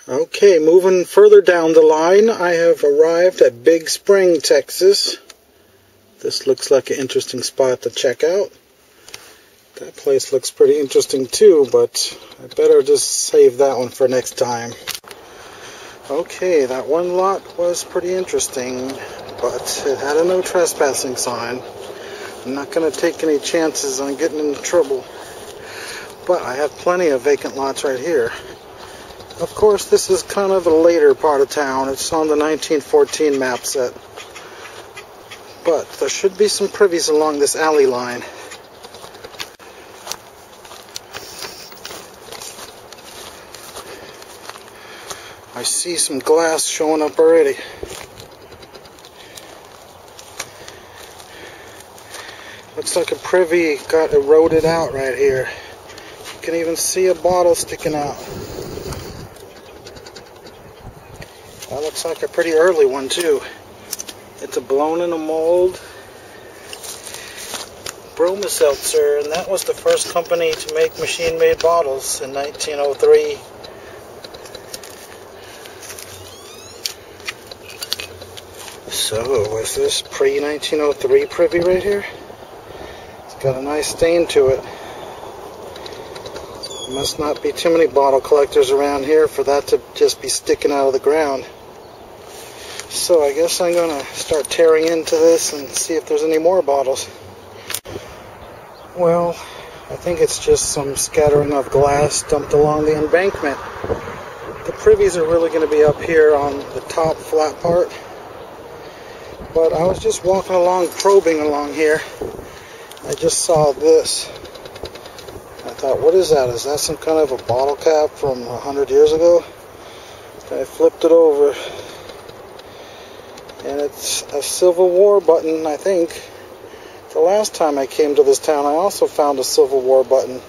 Okay, moving further down the line, I have arrived at Big Spring, Texas. This looks like an interesting spot to check out. That place looks pretty interesting too, but I better just save that one for next time. Okay, that one lot was pretty interesting, but it had a no trespassing sign. I'm not going to take any chances on getting into trouble, but I have plenty of vacant lots right here. Of course, this is kind of a later part of town. It's on the 1914 map set. But there should be some privies along this alley line. I see some glass showing up already. Looks like a privy got eroded out right here. You can even see a bottle sticking out. That looks like a pretty early one too. It's a blown in a mold Bromo-Seltzer, and that was the first company to make machine-made bottles in 1903. So, is this pre-1903 privy right here? It's got a nice stain to it. There must not be too many bottle collectors around here for that to just be sticking out of the ground. So I guess I'm going to start tearing into this and see if there's any more bottles. Well, I think it's just some scattering of glass dumped along the embankment. The privies are really going to be up here on the top flat part. But I was just walking along, probing along here. I just saw this. I thought, what is that? Is that some kind of a bottle cap from 100 years ago? I flipped it over. And it's a Civil War button, I think. The last time I came to this town, I also found a Civil War button.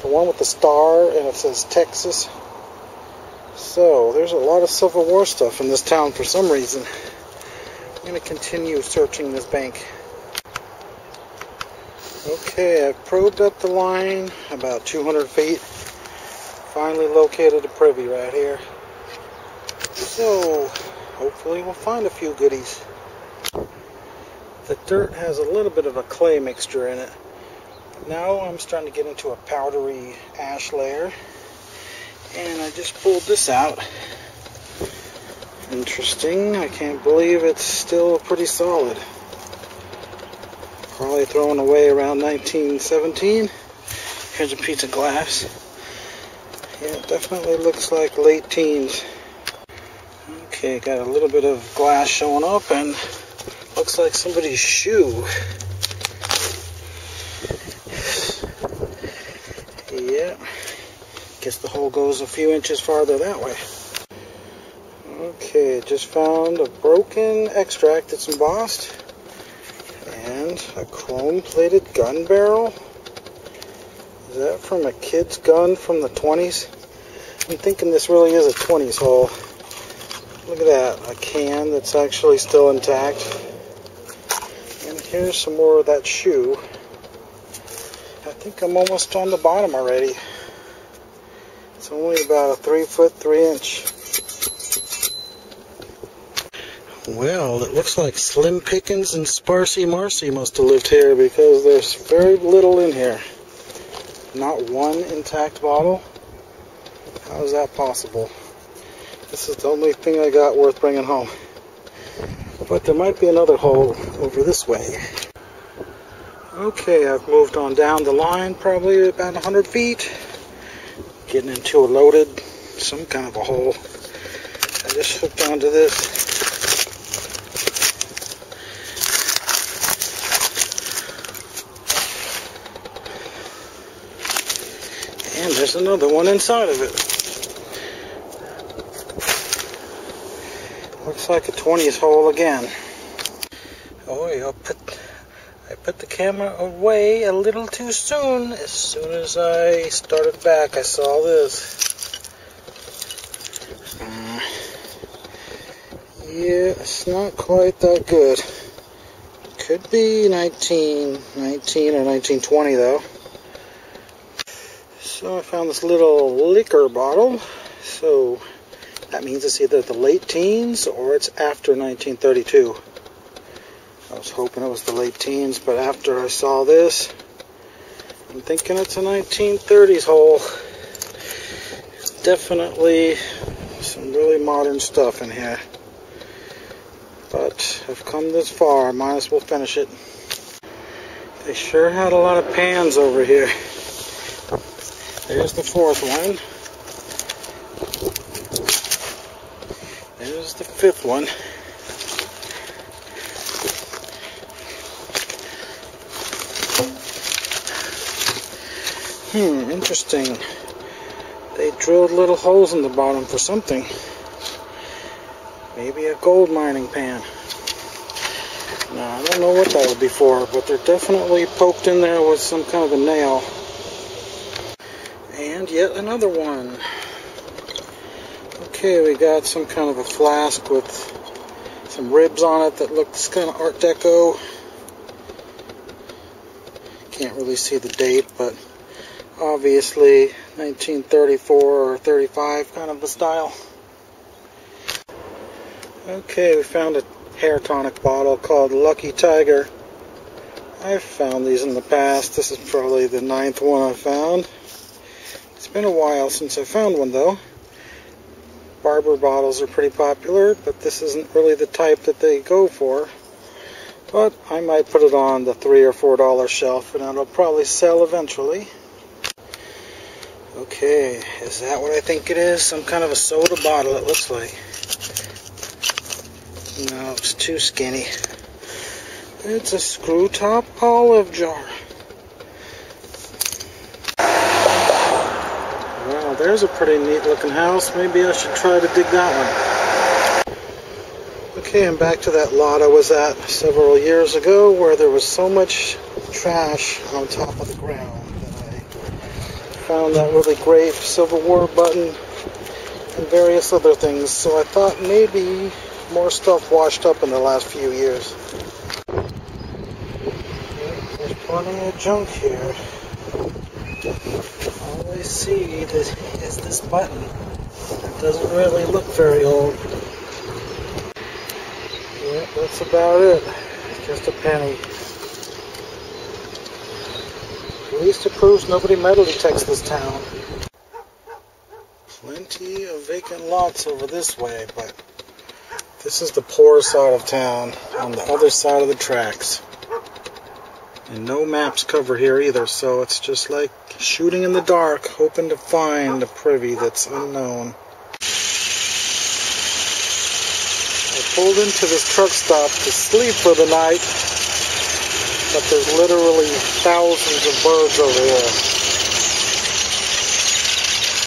The one with the star, and it says Texas. So, there's a lot of Civil War stuff in this town for some reason. I'm going to continue searching this bank. Okay, I've probed up the line about 200 feet. Finally located a privy right here. So, hopefully we'll find a few goodies. The dirt has a little bit of a clay mixture in it. Now I'm starting to get into a powdery ash layer. And I just pulled this out. Interesting. I can't believe it's still pretty solid. Probably thrown away around 1917. Here's a piece of glass. Yeah, it definitely looks like late teens. Okay, got a little bit of glass showing up and looks like somebody's shoe. Yeah, guess the hole goes a few inches farther that way. Okay, just found a broken extract that's embossed and a chrome-plated gun barrel. Is that from a kid's gun from the 20s? I'm thinking this really is a 20s hole. Look at that, a can that's actually still intact. And here's some more of that shoe. I think I'm almost on the bottom already. It's only about a 3 foot 3 inch. Well, it looks like Slim Pickens and Sparsy Marcy must have lived here because there's very little in here. Not one intact bottle. How is that possible? This is the only thing I got worth bringing home. But there might be another hole over this way. Okay, I've moved on down the line probably about 100 feet. Getting into a loaded, some kind of a hole. I just hooked onto this. And there's another one inside of it. Looks like a 20s hole again. Oh, I put the camera away a little too soon. As soon as I started back, I saw this. Yeah, it's not quite that good. Could be 1919 or 1920 though. So I found this little liquor bottle. So That means it's either the late teens or it's after 1932. I was hoping it was the late teens, but after I saw this, I'm thinking it's a 1930s hole. Definitely some really modern stuff in here. But I've come this far, I might as well finish it. They sure had a lot of pans over here. There's the fourth one. There's the fifth one. Interesting. They drilled little holes in the bottom for something. Maybe a gold mining pan. Now, I don't know what that would be for, but they're definitely poked in there with some kind of a nail. And yet another one. Okay, we got some kind of a flask with some ribs on it that looks kind of Art Deco. Can't really see the date, but obviously 1934 or 35 kind of a style. Okay, we found a hair tonic bottle called Lucky Tiger. I've found these in the past. This is probably the 9th one I've found. It's been a while since I found one though. Barber bottles are pretty popular, but this isn't really the type that they go for. But I might put it on the $3 or $4 shelf and it'll probably sell eventually. Okay, is that what I think it is? Some kind of a soda bottle it looks like. No, it's too skinny. It's a screw top olive jar. Wow, there's a pretty neat looking house. Maybe I should try to dig that one. Okay, I'm back to that lot I was at several years ago where there was so much trash on top of the ground that I found that really great Civil War button and various other things. So I thought maybe more stuff washed up in the last few years. There's plenty of junk here. All I see is this button. It doesn't really look very old. Yeah, that's about it. Just a penny. At least it proves nobody metal detects this town. Plenty of vacant lots over this way, but this is the poor side of town, on the other side of the tracks. And no maps cover here either, so it's just like shooting in the dark, hoping to find a privy that's unknown. I pulled into this truck stop to sleep for the night, but there's literally thousands of birds over here.